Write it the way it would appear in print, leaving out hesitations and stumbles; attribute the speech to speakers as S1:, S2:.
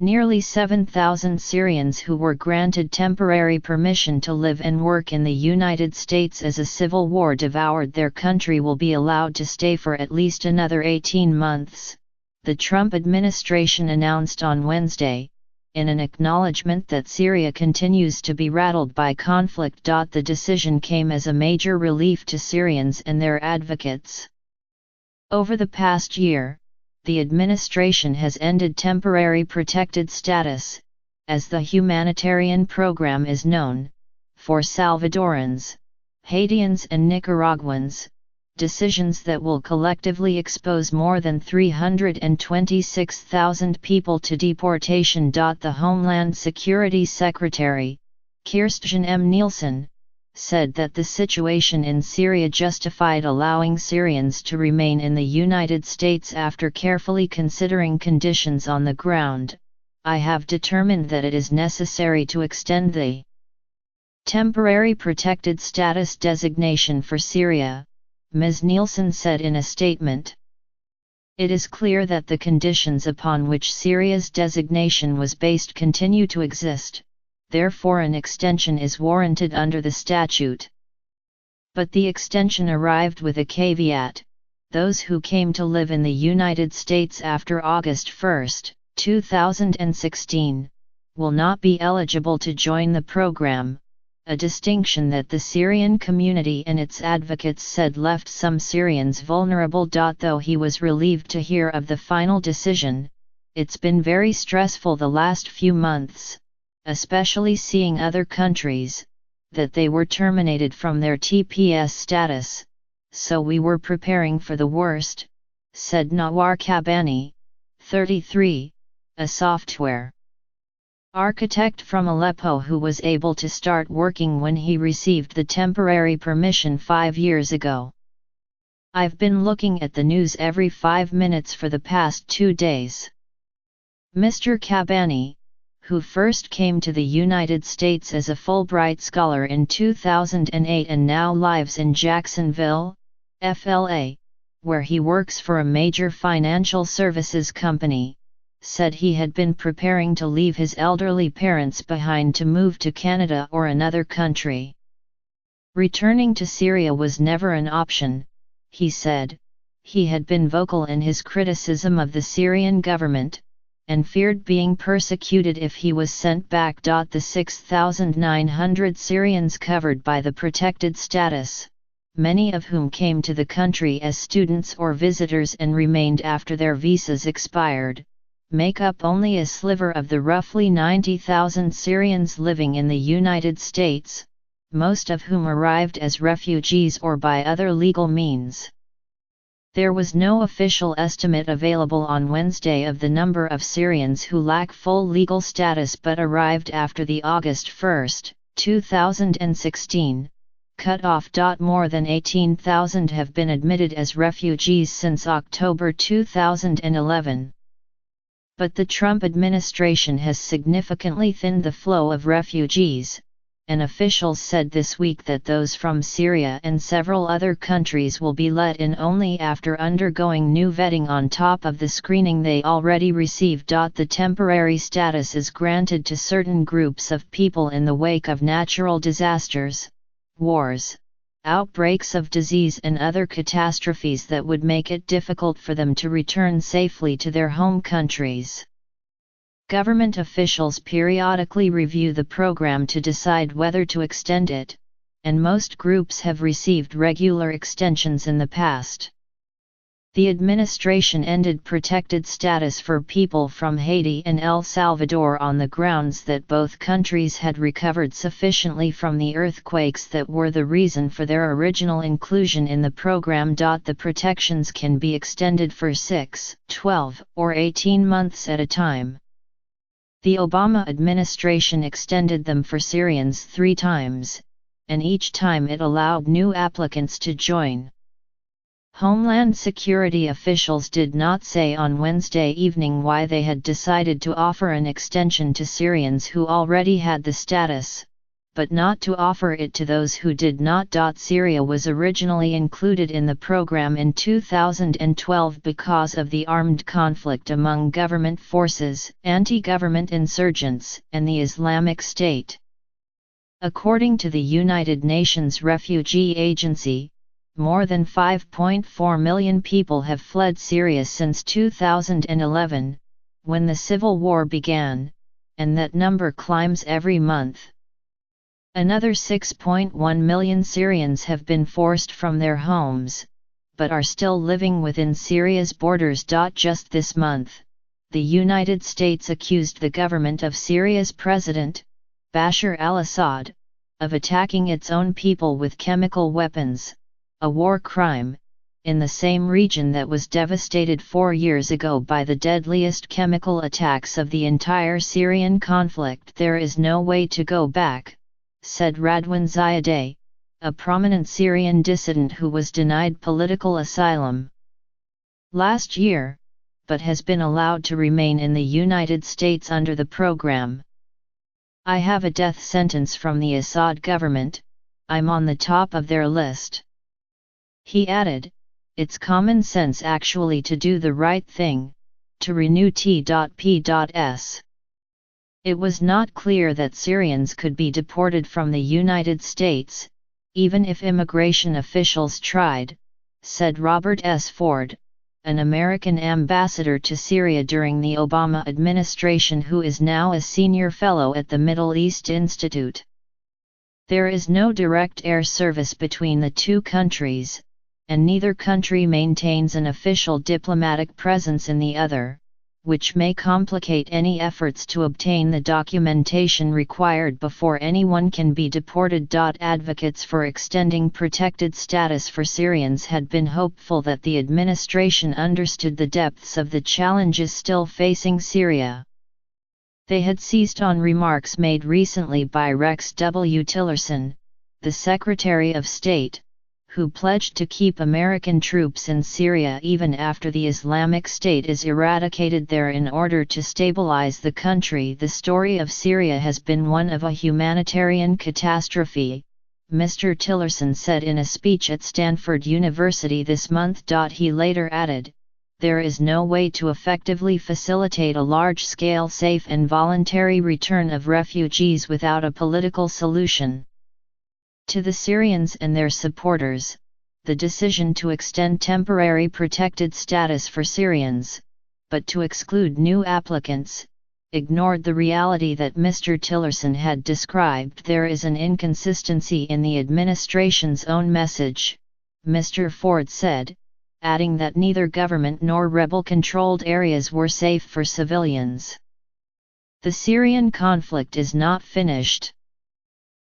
S1: Nearly 7,000 Syrians who were granted temporary permission to live and work in the United States as a civil war devoured their country will be allowed to stay for at least another 18 months, the Trump administration announced on Wednesday, in an acknowledgement that Syria continues to be rattled by conflict. The decision came as a major relief to Syrians and their advocates. Over the past year, the administration has ended temporary protected status, as the humanitarian program is known, for Salvadorans, Haitians and Nicaraguans, decisions that will collectively expose more than 326,000 people to deportation. The Homeland Security Secretary, Kirstjen M. Nielsen, said that the situation in Syria justified allowing Syrians to remain in the United States after carefully considering conditions on the ground. I have determined that it is necessary to extend the temporary protected status designation for Syria, Ms. Nielsen said in a statement. It is clear that the conditions upon which Syria's designation was based continue to exist. Therefore an extension is warranted under the statute. But the extension arrived with a caveat: those who came to live in the United States after August 1, 2016, will not be eligible to join the program, a distinction that the Syrian community and its advocates said left some Syrians vulnerable. Though he was relieved to hear of the final decision, it's been very stressful the last few months, especially seeing other countries, that they were terminated from their TPS status, so we were preparing for the worst, said Nawar Kabani, 33, a software architect from Aleppo who was able to start working when he received the temporary permission 5 years ago. I've been looking at the news every 5 minutes for the past 2 days. Mr. Kabani, who first came to the United States as a Fulbright scholar in 2008 and now lives in Jacksonville, FLA, where he works for a major financial services company, said he had been preparing to leave his elderly parents behind to move to Canada or another country. Returning to Syria was never an option, he said. He had been vocal in his criticism of the Syrian government, and feared being persecuted if he was sent back. The 6,900 Syrians covered by the protected status, many of whom came to the country as students or visitors and remained after their visas expired, make up only a sliver of the roughly 90,000 Syrians living in the United States, most of whom arrived as refugees or by other legal means. There was no official estimate available on Wednesday of the number of Syrians who lack full legal status but arrived after the August 1, 2016, cutoff. More than 18,000 have been admitted as refugees since October 2011. But the Trump administration has significantly thinned the flow of refugees, and officials said this week that those from Syria and several other countries will be let in only after undergoing new vetting on top of the screening they already received. The temporary status is granted to certain groups of people in the wake of natural disasters, wars, outbreaks of disease and other catastrophes that would make it difficult for them to return safely to their home countries. Government officials periodically review the program to decide whether to extend it, and most groups have received regular extensions in the past. The administration ended protected status for people from Haiti and El Salvador on the grounds that both countries had recovered sufficiently from the earthquakes that were the reason for their original inclusion in the program. The protections can be extended for 6, 12, or 18 months at a time. The Obama administration extended them for Syrians 3 times, and each time it allowed new applicants to join. Homeland Security officials did not say on Wednesday evening why they had decided to offer an extension to Syrians who already had the status, but not to offer it to those who did not. Syria was originally included in the program in 2012 because of the armed conflict among government forces, anti-government insurgents, and the Islamic State. According to the United Nations Refugee Agency, more than 5.4 million people have fled Syria since 2011, when the civil war began, and that number climbs every month. Another 6.1 million Syrians have been forced from their homes, but are still living within Syria's borders. Just this month, the United States accused the government of Syria's president, Bashar al-Assad, of attacking its own people with chemical weapons, a war crime, in the same region that was devastated 4 years ago by the deadliest chemical attacks of the entire Syrian conflict. There is no way to go back, said Radwan Ziadeh, a prominent Syrian dissident who was denied political asylum last year, but has been allowed to remain in the United States under the program. I have a death sentence from the Assad government, I'm on the top of their list. He added, it's common sense actually to do the right thing, to renew T.P.S. It was not clear that Syrians could be deported from the United States, even if immigration officials tried, said Robert S. Ford, an American ambassador to Syria during the Obama administration who is now a senior fellow at the Middle East Institute. There is no direct air service between the two countries, and neither country maintains an official diplomatic presence in the other, which may complicate any efforts to obtain the documentation required before anyone can be deported. Advocates for extending protected status for Syrians had been hopeful that the administration understood the depths of the challenges still facing Syria. They had seized on remarks made recently by Rex W. Tillerson, the Secretary of State, who pledged to keep American troops in Syria even after the Islamic State is eradicated there in order to stabilize the country. The story of Syria has been one of a humanitarian catastrophe, Mr. Tillerson said in a speech at Stanford University this month. He later added, there is no way to effectively facilitate a large-scale safe and voluntary return of refugees without a political solution. To the Syrians and their supporters, the decision to extend temporary protected status for Syrians, but to exclude new applicants, ignored the reality that Mr. Tillerson had described. There is an inconsistency in the administration's own message, Mr. Ford said, adding that neither government nor rebel-controlled areas were safe for civilians. The Syrian conflict is not finished.